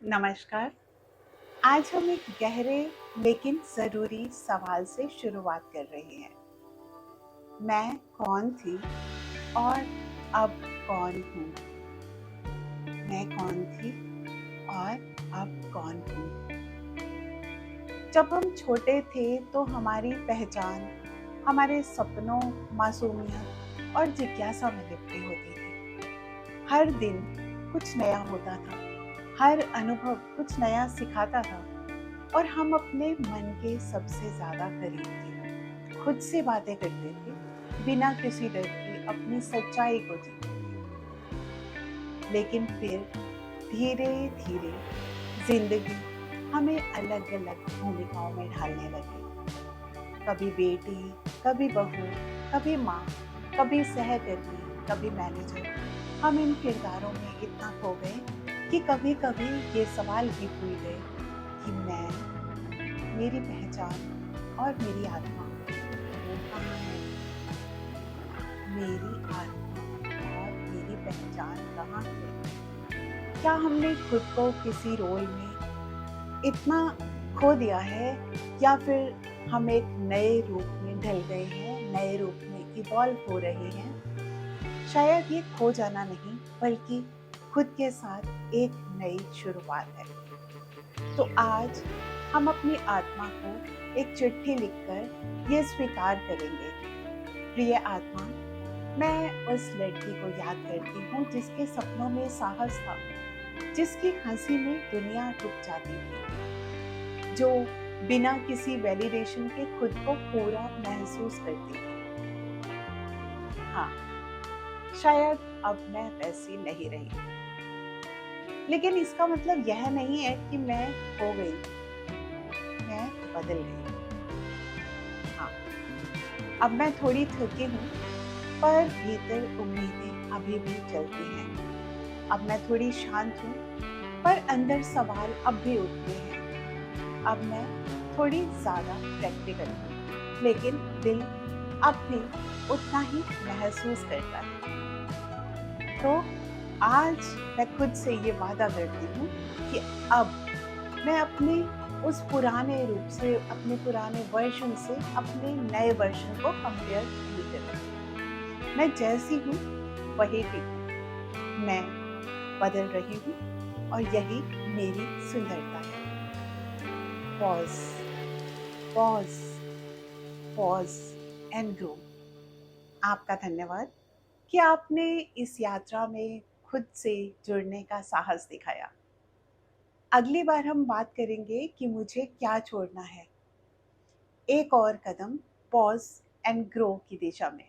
नमस्कार। आज हम एक गहरे लेकिन ज़रूरी सवाल से शुरुआत कर रहे हैं। मैं कौन थी और अब कौन हूँ? मैं कौन थी और अब कौन हूँ? जब हम छोटे थे तो हमारी पहचान हमारे सपनों, मासूमियत और जिज्ञासा में लिपटी होती थी। हर दिन कुछ नया होता था, हर अनुभव कुछ नया सिखाता था और हम अपने मन के सबसे ज़्यादा करीब थे। खुद से बातें करते थे, बिना किसी डर के अपनी सच्चाई को जीते थे। लेकिन फिर धीरे-धीरे ज़िंदगी हमें अलग-अलग भूमिकाओं में ढालने लगी। कभी बेटी, कभी बहू, कभी माँ, कभी सहकर्मी, कभी मैनेजर। हम इन किरदारों में इतना खो गए कि कभी-कभी ये सवाल भी भूल गए कि मेरी पहचान और मेरी आत्मा वो कहाँ है? मेरी आत्मा और मेरी पहचान कहाँ है? क्या हमने खुद को किसी रोल में इतना खो दिया है या फिर हम एक नए रूप में ढल गए हैं, नए रूप में इवॉल्व हो रहे हैं? शायद ये खो जाना नहीं बल्कि खुद के साथ एक नई शुरुआत है। तो आज हम अपनी आत्मा को एक चिट्ठी लिखकर ये स्वीकार करेंगे, प्रिय आत्मा, मैं उस लड़की को याद करती हूँ जिसके सपनों में साहस था, जिसकी हंसी में दुनिया रुक जाती थी, जो बिना किसी वैलिडेशन के खुद को पूरा महसूस करती थी। हाँ, शायद अब मैं वैसी नहीं रही, लेकिन इसका मतलब यह नहीं है कि मैं खो गई, मैं बदल गई। हाँ, अब मैं थोड़ी थकी हूँ, पर भीतर उम्मीदें अभी भी चलती हैं। अब मैं थोड़ी शांत हूँ, पर अंदर सवाल अब भी उठते हैं। अब मैं थोड़ी ज़्यादा प्रैक्टिकल हूँ, लेकिन दिल अब भी उतना ही महसूस करता है। तो आज मैं खुद से ये वादा करती हूँ कि अब मैं अपने उस पुराने रूप से, अपने पुराने वर्ज़न से अपने नए वर्ज़न को कंपेयर नहीं करूँगी। मैं जैसी हूँ वही ठीक हूँ। मैं बदल रही हूँ और यही मेरी सुंदरता है। Pause, pause, pause and grow. आपका धन्यवाद कि आपने इस यात्रा में खुद से जुड़ने का साहस दिखाया। अगली बार हम बात करेंगे कि मुझे क्या छोड़ना है। एक और कदम पॉज़ एंड ग्रो की दिशा में।